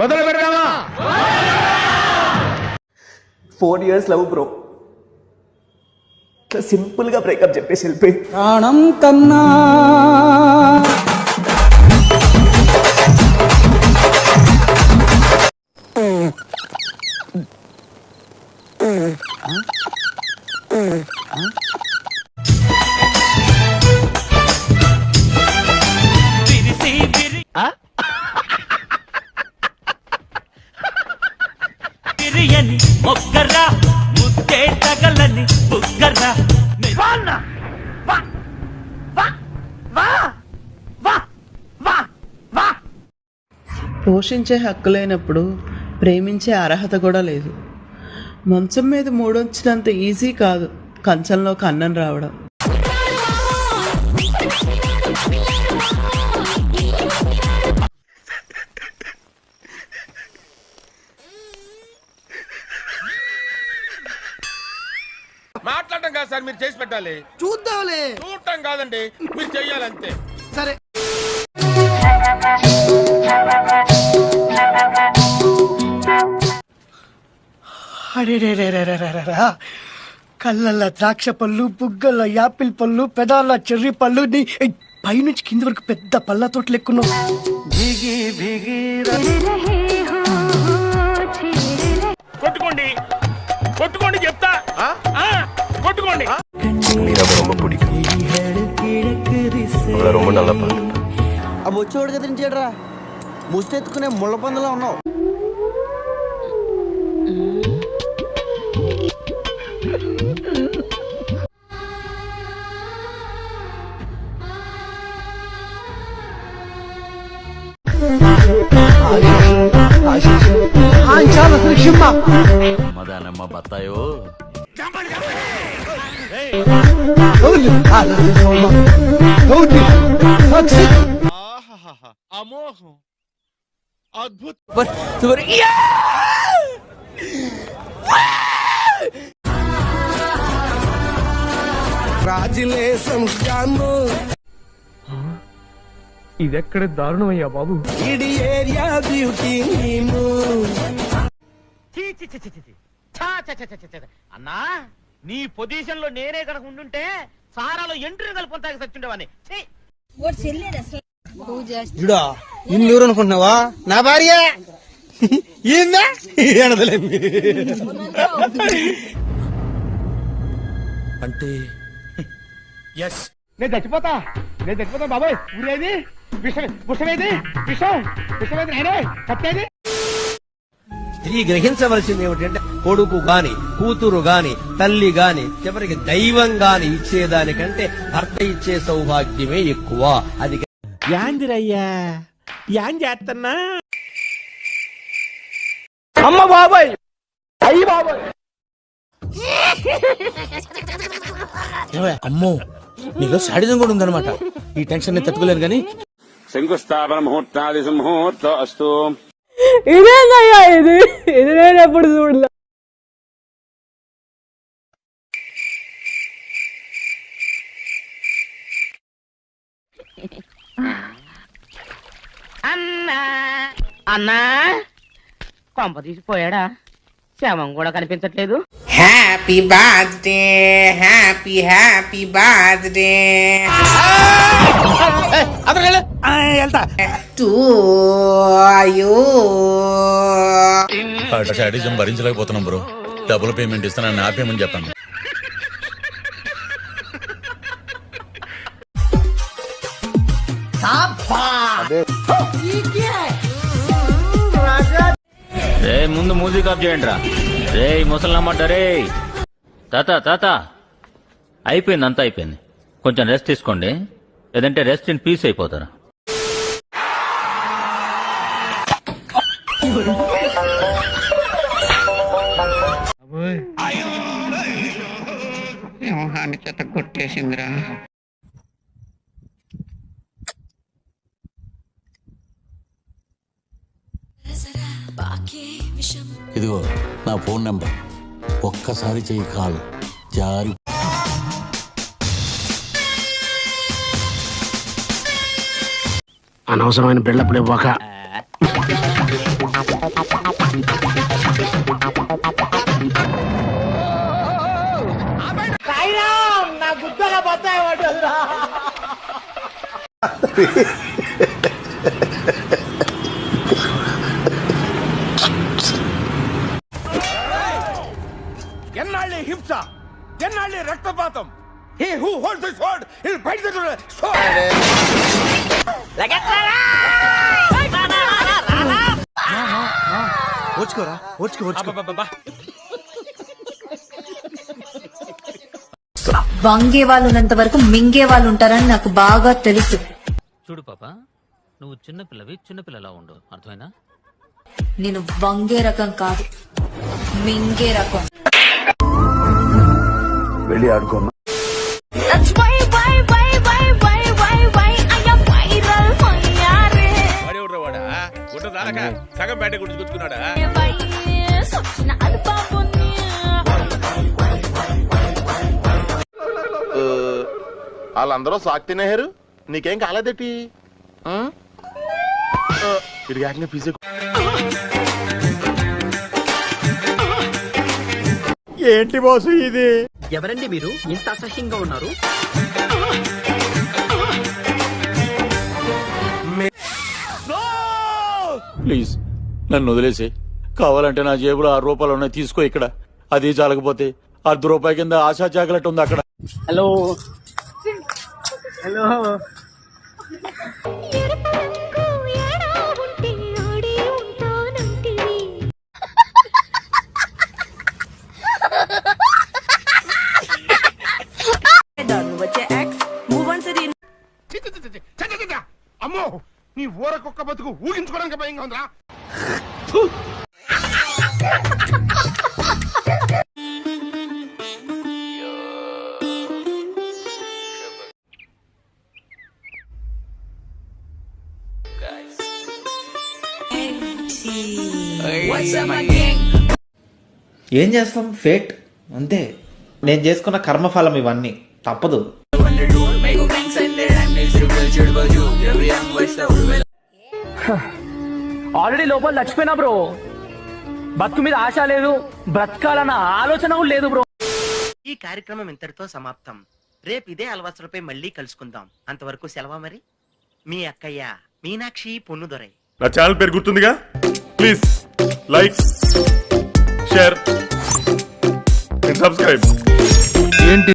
మొదలు పెడదామా? 4 years love bro, ఇట్లా సింపుల్ గా బ్రేకప్ చెప్పేసి వెళ్ళిపోయి ప్రాణం కన్నా బిర్యానీ మొగ్గరా ముద్దే తగలని బుగ్గరా పోషించే హక్కు లేనప్పుడు ప్రేమించే అర్హత కూడా లేదు. మంచం మీద మూడొచ్చినంత ఈజీ కాదు కంచంలో కన్నం రావడం. మాట్లాడటం కాదు సార్, మీరు చేసి పెట్టాలి. చూద్దాంలే. చూడటం కాదండి, మీరు చెయ్యాలంతే. సరే. కళ్ళల్లో ద్రాక్ష పళ్ళు, బుగ్గల్లో యాపిల్ పళ్ళు, పెదాల్లో చెర్రీ పళ్ళు, పైనుంచి కింది వరకు పెద్ద పళ్ళ తోట లెక్కున్నావు. కొట్టుకోండి కొట్టుకోండి చెప్తా, కొట్టుకోండి. ఆ ముచ్చోడు కదిలించాడురా, ముష్టెత్తుకునే ముళ్ళ పందులో ఉన్నావు. మదానమ్మ బత్తాయో అమోఘం, అద్భుతం. ఇదెక్కడ దారుణం అయ్యా బాబు. అన్నా, నీ పొజిషన్ లో నేనే కనుక ఉండుంటే సారాలో ఎంట్రీ కలుపుతాకి సచ్చుండేవాన్ని. చూడా, ఇన్నెవరు అనుకుంటున్నావా? నా భార్య అంటే నేను చచ్చిపోతా బాబాయ్. ఊరేది విషమేది, విషమేది నేనే కట్టేది. స్త్రీ గ్రహించవలసింది ఏమిటంటే కొడుకు గాని కూతురు గాని తల్లి గాని చివరికి దైవం గాని ఇచ్చేదానికంటే భర్త ఇచ్చే సౌభాగ్యమే ఎక్కువ. అది యాందిరయ్యా యాన్ చేస్తున్నా. అమ్మ బాబాయ్, అయ్యి బాబాయ్. అమ్మో, నీలో శాడిజం కూడా ఉందన్నమాట. ఈ టెన్షన్ నేను తట్టుకోలేను గాని. శంకుస్థాపన ముహూర్తాది సుముహూర్త అస్తు. ఇదేనయ్యా, ఇది నేను ఎప్పుడు చూడలే. అన్నా అన్నా, కొంప తీసిపోయాడా? శవం కూడా కనిపించట్లేదు. Happy birthday, happy happy birthday to you. Sadism భరించలేకపోతున్నాం బ్రో. డబుల్ పేమెంట్ ఇస్తానని ఆపేమని చెప్పాను. రే ముందు మ్యూజిక్ ఆఫ్ చేయండి రా. రే ముసలమ్మంట రే. తాత అయిపోయింది, అంతా అయిపోయింది. కొంచెం రెస్ట్ తీసుకోండి, లేదంటే రెస్ట్ ఇన్ పీస్ అయిపోతారా. సింహాన్ని చేత కొట్టేసిందిరా. ఇదిగో నా ఫోన్ నెంబర్, ఒక్కసారి చెయ్యి కాల్ జారి. అనవసరమైన బిల్డప్లు ఇవ్వక. నా గుద్దగా బత్తాయి పడ్డదిరా. ఎన్నాళ్ళి హింస, ఎన్నాళ్ళి రక్తపాతం. He who holds the sword, he'll bite the sword. ఓచుకోరా ఓచుకో వంగే వాళ్ళు ఉన్నంత వరకు మింగే వాళ్ళు ఉంటారని నాకు బాగా తెలుసు. చూడు పాప, నువ్వు చిన్నపిల్లవి, చిన్నపిల్లలా ఉండు, అర్థమైనా? నేను వంగే రకం కాదు, మింగే రకం. వెళ్ళి ఆడుకోమ్మా. సగం బయట గుర్తుకొచ్చుకున్నాడా? వాళ్ళందరూ సాక్ తినేహారు, నీకేం కాలేదేటి? ఇది ఫీజు ఏంటి బాసు ఇది? ఎవరండి మీరు ఇంత అసహ్యంగా ఉన్నారు? ప్లీజ్ నన్ను వదిలేసి, కావాలంటే నా జేబులో 6 రూపాయలు ఉన్నాయి, తీసుకో. ఇక్కడ అది చాలకపోతే ₹10 కింద ఆశా చాకలెట్ ఉంది అక్కడ. Hello hello. అమ్మో, నీ ఊర కుక్క బతుకు ఊహించుకోవడానికి భయంగా ఉందా? ఏం చేస్తాం, ఫేట్ అంతే. నేను చేసుకున్న కర్మఫలం ఇవన్నీ, తప్పదు. ఆల్రెడీ లోపల చచ్చిపోయినా బ్రో. బతుకు మీద ఆశ లేదు, బ్రతకాలన్న ఆలోచన కూడా లేదు బ్రో. ఈ కార్యక్రమం ఇంతటితో సమాప్తం. రేపు ఇదే అలవాసులపై మళ్ళీ కలుసుకుందాం. అంతవరకు సెలవా మరి. మీ అక్కయ్య మీనాక్షి పొన్నుదొరై. నా ఛానల్ పేరు గుర్తుందిగా? Please like, share and subscribe. ఏంటి